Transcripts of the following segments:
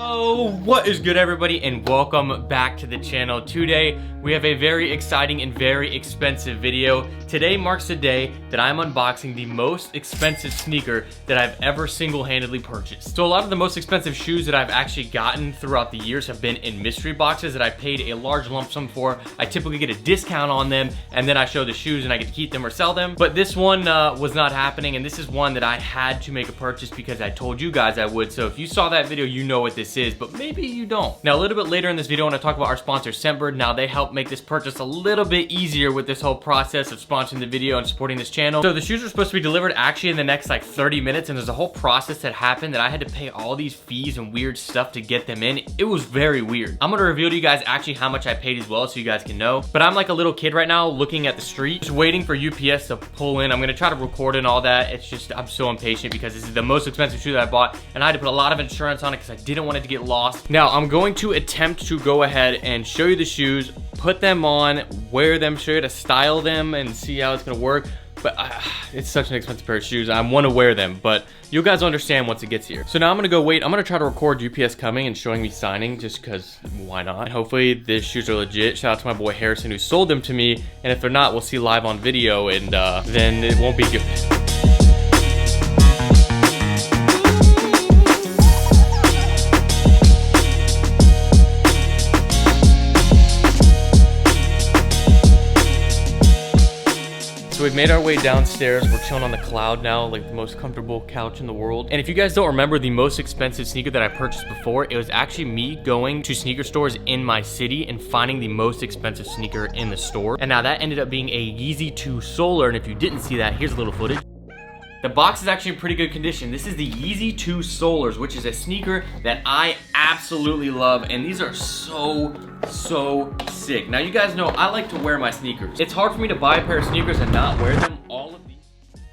Oh, what is good, everybody, and welcome back to the channel. Today we have a very exciting and very expensive video. Today marks the day that I'm unboxing the most expensive sneaker that I've ever single-handedly purchased. So a lot of the most expensive shoes that I've actually gotten throughout the years have been in mystery boxes that I paid a large lump sum for. I typically get a discount on them, and then I show the shoes and I get to keep them or sell them. But this one was not happening, and this is one that I had to make a purchase because I told you guys I would. So if you saw that video, you know what this is, but maybe you don't. Now, a little bit later in this video, I want to talk about our sponsor, Scentbird. Now, they help make this purchase a little bit easier with this whole process of sponsoring the video and supporting this channel. So the shoes are supposed to be delivered actually in the next like 30 minutes, and there's a whole process that happened that I had to pay all these fees and weird stuff to get them in. It was very weird. I'm gonna reveal to you guys actually how much I paid as well so you guys can know. But I'm like a little kid right now looking at the street, just waiting for UPS to pull in. I'm gonna try to record and all that. It's just, I'm so impatient because this is the most expensive shoe that I bought, and I had to put a lot of insurance on it because I didn't want it to get lost. Now, I'm going to attempt to go ahead and show you the shoes, put them on, wear them, show you how to style them, and see how it's gonna work. But it's such an expensive pair of shoes. I want to wear them, but you guys will understand once it gets here. So now I'm gonna go wait. I'm gonna try to record UPS coming and showing me signing, just because why not? And hopefully these shoes are legit. Shout out to my boy Harrison who sold them to me, and if they're not, we'll see live on video, and then it won't be good. So we've made our way downstairs. We're chilling on the Cloud now, like the most comfortable couch in the world. And if you guys don't remember the most expensive sneaker that I purchased before, it was actually me going to sneaker stores in my city and finding the most expensive sneaker in the store. And now that ended up being a Yeezy 2 Solar. And if you didn't see that, here's a little footage. The box is actually in pretty good condition. This is the Yeezy 2 Solars, which is a sneaker that I absolutely love, and these are so sick. Now, you guys know I like to wear my sneakers. It's hard for me to buy a pair of sneakers and not wear them. All of these.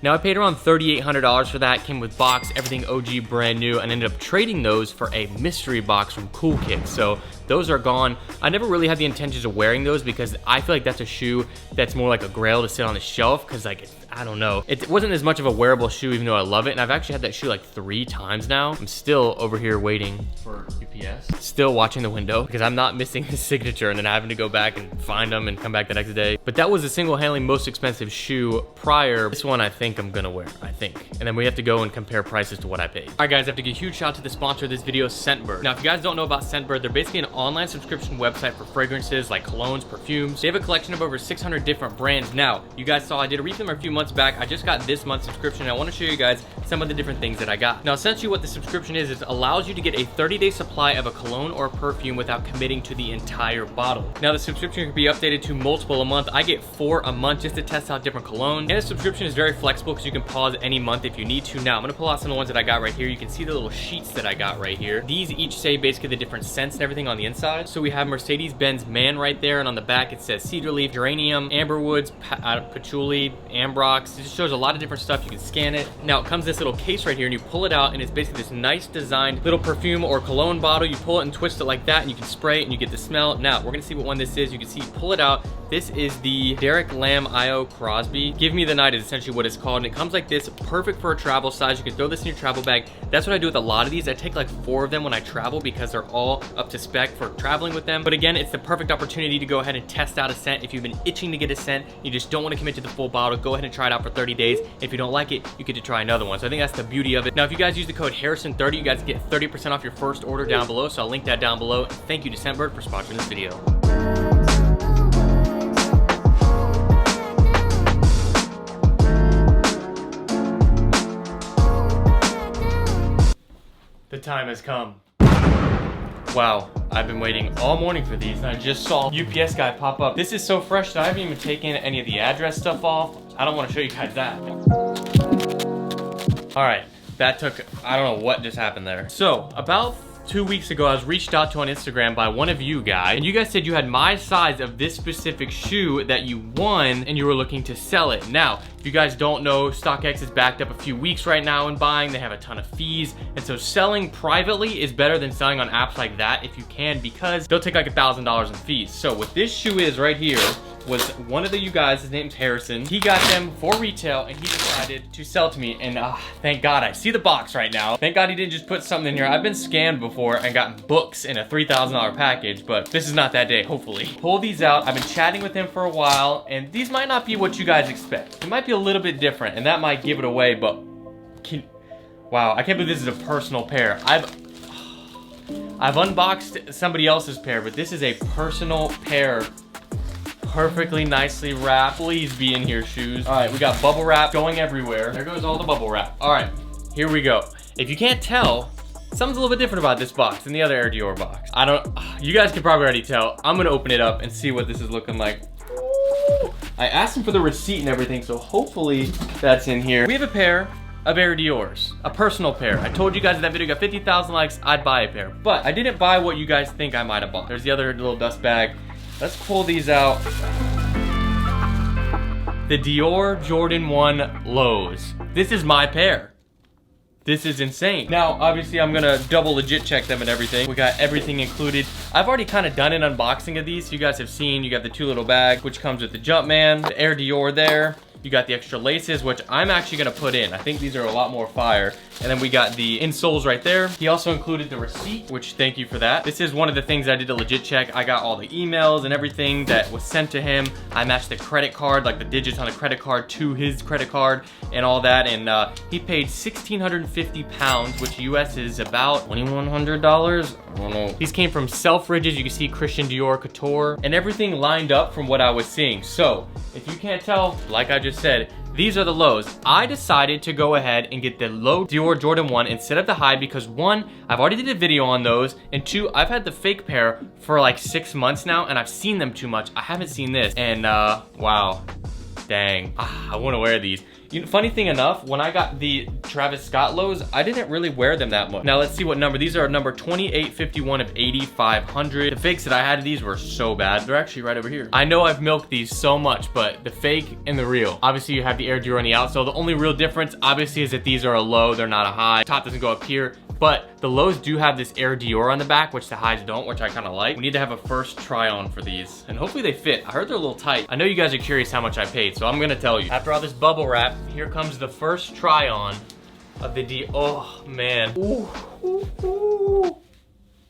Now, I paid around $3,800 for that. Came with box, everything OG, brand new, and ended up trading those for a mystery box from Cool Kicks. So those are gone. I never really had the intentions of wearing those because I feel like that's a shoe that's more like a grail to sit on the shelf, because like I don't know. It wasn't as much of a wearable shoe, even though I love it. And I've actually had that shoe like 3 times now. I'm still over here waiting for UPS. Still watching the window because I'm not missing his signature and then having to go back and find them and come back the next day. But that was the single-handedly most expensive shoe prior. This one I think I'm gonna wear, I think. And then we have to go and compare prices to what I paid. All right, guys, I have to give a huge shout out to the sponsor of this video, Scentbird. Now, if you guys don't know about Scentbird, they're basically an online subscription website for fragrances like colognes, perfumes. They have a collection of over 600 different brands. Now, you guys saw I did a review a few months back. I just got this month's subscription, and I want to show you guys some of the different things that I got. Now, essentially what the subscription is it allows you to get a 30-day supply of a cologne or a perfume without committing to the entire bottle. Now, the subscription can be updated to multiple a month. I get 4 a month just to test out different colognes. And the subscription is very flexible because you can pause any month if you need to. Now, I'm gonna pull out some of the ones that I got right here. You can see the little sheets that I got right here. These each say basically the different scents and everything on the inside. So we have Mercedes-Benz Man right there, and on the back it says cedar leaf, geranium, amberwoods, patchouli, ambrox. It just shows a lot of different stuff. You can scan it. Now, it comes this little case right here, and you pull it out, and it's basically this nice designed little perfume or cologne bottle. You pull it and twist it like that, and you can spray it, and you get the smell. Now, we're gonna see what one this is. You can see, pull it out. This is the Derek Lamb I.O. Crosby. Give Me the Night is essentially what it's called, and it comes like this, perfect for a travel size. You can throw this in your travel bag. That's what I do with a lot of these. I take like 4 of them when I travel because they're all up to spec for traveling with them. But again, it's the perfect opportunity to go ahead and test out a scent. If you've been itching to get a scent, you just don't want to commit to the full bottle, go ahead and try it out for 30 days. If you don't like it, you get to try another one. So I think that's the beauty of it. Now, if you guys use the code Harrison30, you guys get 30% off your first order down below. So I'll link that down below. Thank you to Scentbird for sponsoring this video. The time has come. Wow, I've been waiting all morning for these, and I just saw UPS guy pop up. This is so fresh that I haven't even taken any of the address stuff off. I don't want to show you guys that. All right, that took, I don't know what just happened there. So, about 2 weeks ago, I was reached out to on Instagram by one of you guys, and you guys said you had my size of this specific shoe that you won, and you were looking to sell it. Now, if you guys don't know, StockX is backed up a few weeks right now in buying. They have a ton of fees, and so selling privately is better than selling on apps like that if you can, because they'll take like $1,000 in fees. So what this shoe is right here, was one of you guys, his name's Harrison. He got them for retail and he decided to sell to me. And thank God I see the box right now. Thank God he didn't just put something in here. I've been scammed before and gotten books in a $3,000 package, but this is not that day, hopefully. Pull these out. I've been chatting with him for a while and these might not be what you guys expect. It might be a little bit different and that might give it away, but wow, I can't believe this is a personal pair. I've unboxed somebody else's pair, but this is a personal pair. Perfectly nicely wrapped. Please be in here, shoes. All right, we got bubble wrap going everywhere. There goes all the bubble wrap. All right, here we go. If you can't tell, something's a little bit different about this box than the other Air Dior box. You guys can probably already tell. I'm gonna open it up and see what this is looking like. I asked him for the receipt and everything, so hopefully that's in here. We have a pair of Air Dior's, a personal pair. I told you guys that video got 50,000 likes, I'd buy a pair. But I didn't buy what you guys think I might have bought. There's the other little dust bag. Let's pull these out. The Dior Jordan 1 Lows. This is my pair. This is insane. Now, obviously, I'm gonna double legit check them and everything. We got everything included. I've already kind of done an unboxing of these. You guys have seen, you got the 2 little bags, which comes with the Jumpman, the Air Dior there. You got the extra laces, which I'm actually gonna put in. I think these are a lot more fire. And then we got the insoles right there. He also included the receipt, which thank you for that. This is one of the things I did a legit check. I got all the emails and everything that was sent to him. I matched the credit card, like the digits on the credit card to his credit card and all that. And he paid 1,650 pounds, which US is about $2,100. I don't know. These came from Selfridges. You can see Christian Dior Couture and everything lined up from what I was seeing. So if you can't tell, like I just said, these are the lows. I decided to go ahead and get the low Dior Jordan 1 instead of the high because 1, I've already did a video on those, and 2, I've had the fake pair for like 6 months now and I've seen them too much. I haven't seen this. And wow, dang, I wanna wear these. You know, funny thing enough, when I got the Travis Scott lows, I didn't really wear them that much. Now let's see what number. These are number 2851 of 8,500. The fakes that I had of these were so bad. They're actually right over here. I know I've milked these so much, but the fake and the real. Obviously you have the Air Dior on the outsole. The only real difference obviously is that these are a low, they're not a high. Top doesn't go up here. But the lows do have this Air Dior on the back, which the highs don't, which I kind of like. We need to have a first try on for these. And hopefully they fit. I heard they're a little tight. I know you guys are curious how much I paid, so I'm gonna tell you. After all this bubble wrap, here comes the first try on of the oh man. Ooh, ooh, ooh.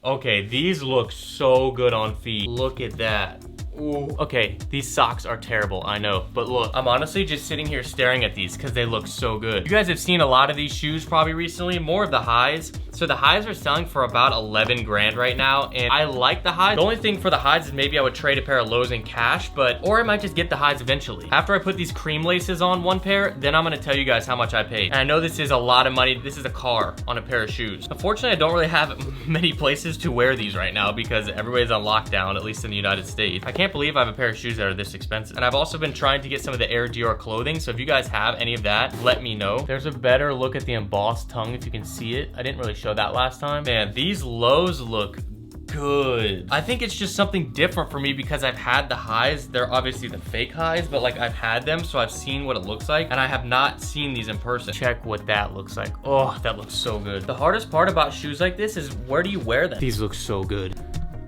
Okay, these look so good on feet. Look at that. Ooh. Okay, these socks are terrible, I know. But look, I'm honestly just sitting here staring at these because they look so good. You guys have seen a lot of these shoes probably recently, more of the highs. So the highs are selling for about 11 grand right now, and I like the highs. The only thing for the highs is maybe I would trade a pair of lows in cash, or I might just get the highs eventually. After I put these cream laces on one pair, then I'm gonna tell you guys how much I paid. And I know this is a lot of money. This is a car on a pair of shoes. Unfortunately, I don't really have many places to wear these right now because everybody's on lockdown, at least in the United States. I can't believe I have a pair of shoes that are this expensive. And I've also been trying to get some of the Air Dior clothing, so if you guys have any of that, let me know. There's a better look at the embossed tongue if you can see it. I didn't really show that last time. Man, these lows look good. I think it's just something different for me because I've had the highs. They're obviously the fake highs, but like I've had them, so I've seen what it looks like, and I have not seen these in person. Check what that looks like. Oh, that looks so good. The hardest part about shoes like this is where do you wear them? These look so good.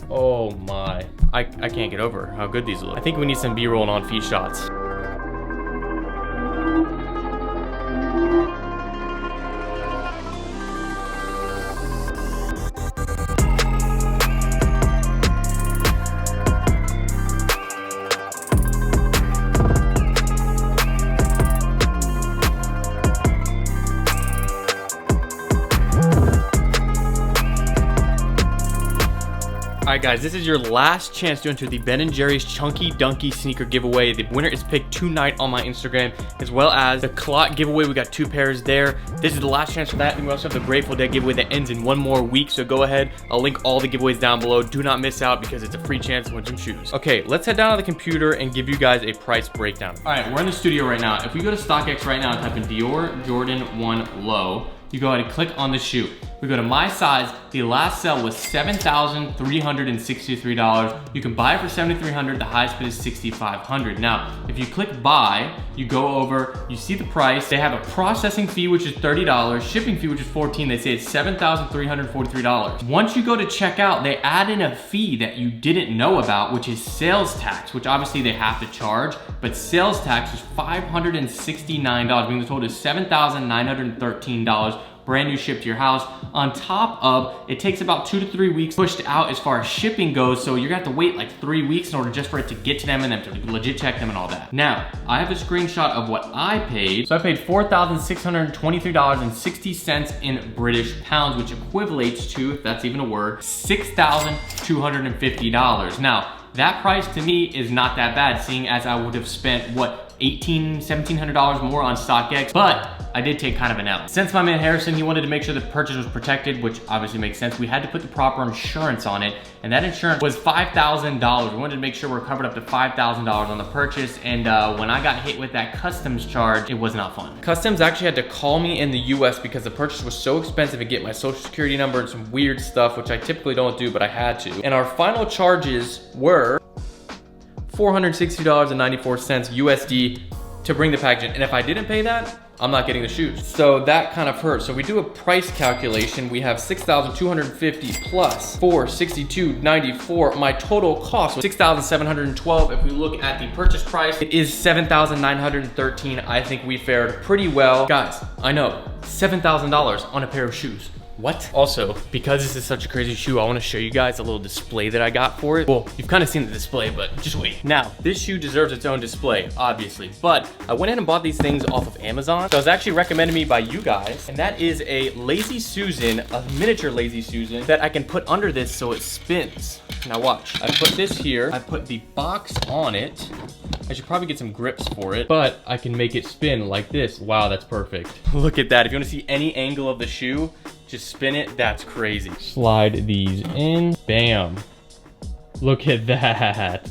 Oh my. I can't get over how good these look. I think we need some B-roll and on-feet shots. Alright guys, this is your last chance to enter the Ben & Jerry's Chunky Dunky sneaker giveaway. The winner is picked tonight on my Instagram, as well as the Clot giveaway. We got 2 pairs there. This is the last chance for that. And we also have the Grateful Dead giveaway that ends in 1 more week. So go ahead, I'll link all the giveaways down below. Do not miss out because it's a free chance to win some shoes. Okay, let's head down to the computer and give you guys a price breakdown. Alright, we're in the studio right now. If we go to StockX right now and type in Dior Jordan 1 Low, you go ahead and click on the shoe. We go to my size, the last sale was $7,363. You can buy it for $7,300, the highest bid is $6,500. Now, if you click buy, you go over, you see the price, they have a processing fee, which is $30, shipping fee, which is $14, they say it's $7,343. Once you go to checkout, they add in a fee that you didn't know about, which is sales tax, which obviously they have to charge, but sales tax is $569, meaning the total is $7,913. Brand new shipped to your house. On top of, it takes about 2 to 3 weeks pushed out as far as shipping goes, so you're gonna have to wait like 3 weeks in order just for it to get to them and them to legit check them and all that. Now, I have a screenshot of what I paid. So I paid $4,623.60 in British pounds, which equivalates to, if that's even a word, $6,250. Now, that price to me is not that bad, seeing as I would have spent, what, $1,700 more on StockX, but I did take kind of an L. Since my man Harrison, he wanted to make sure the purchase was protected, which obviously makes sense, we had to put the proper insurance on it, and that insurance was $5,000. We wanted to make sure we're covered up to $5,000 on the purchase, and when I got hit with that customs charge, it was not fun. Customs actually had to call me in the US because the purchase was so expensive to get my social security number and some weird stuff, which I typically don't do, but I had to. And our final charges were $460.94 USD to bring the package in. And if I didn't pay that, I'm not getting the shoes. So that kind of hurts. So we do a price calculation. We have 6,250 plus 462.94. My total cost was 6,712. If we look at the purchase price, it is 7,913. I think we fared pretty well. Guys, I know, $7,000 on a pair of shoes. What? Also, because this is such a crazy shoe, I wanna show you guys a little display that I got for it. Well, you've kind of seen the display, but just wait. Now, this shoe deserves its own display, obviously, but I went ahead and bought these things off of Amazon. So it was actually recommended to me by you guys, and that is a Lazy Susan, a miniature Lazy Susan that I can put under this so it spins. Now watch, I put this here, I put the box on it. I should probably get some grips for it, but I can make it spin like this. Wow, that's perfect. Look at that. If you wanna see any angle of the shoe, just spin it, that's crazy. Slide these in, bam. Look at that.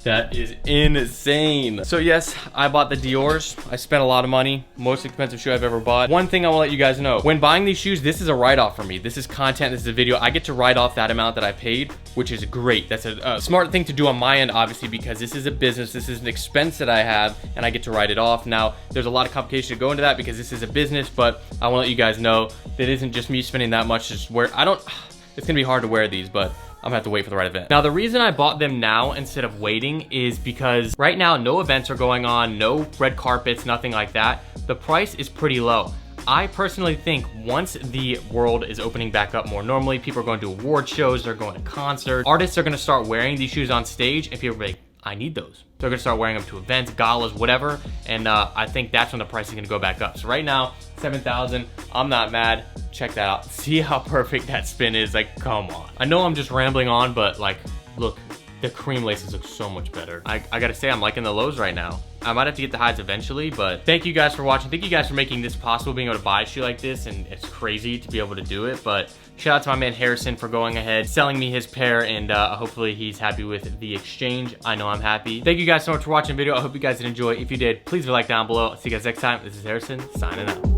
That is insane. So yes, I bought the Dior's. I spent a lot of money, most expensive shoe I've ever bought. One thing I wanna let you guys know, when buying these shoes, this is a write-off for me. This is content, this is a video. I get to write off that amount that I paid, which is great. That's a smart thing to do on my end, obviously, because this is a business, this is an expense that I have, and I get to write it off. Now, there's a lot of complication to go into that because this is a business, but I wanna let you guys know that it isn't just me spending that much. It's gonna be hard to wear these, but I'm gonna have to wait for the right event. Now, the reason I bought them now instead of waiting is because right now, no events are going on, no red carpets, nothing like that. The price is pretty low. I personally think once the world is opening back up more normally, people are going to award shows, they're going to concerts, artists are gonna start wearing these shoes on stage, and people are like, I need those. They're gonna start wearing them to events, galas, whatever, and I think that's when the price is gonna go back up. So right now, 7,000, I'm not mad. Check that out. See how perfect that spin is, like, come on. I know I'm just rambling on, but like, look, the cream laces look so much better. I gotta say, I'm liking the lows right now. I might have to get the highs eventually, but thank you guys for watching. Thank you guys for making this possible, being able to buy a shoe like this, and it's crazy to be able to do it, but shout out to my man Harrison for going ahead, selling me his pair, and hopefully he's happy with the exchange. I know I'm happy. Thank you guys so much for watching the video. I hope you guys did enjoy. If you did, please leave a like down below. See you guys next time. This is Harrison, signing out.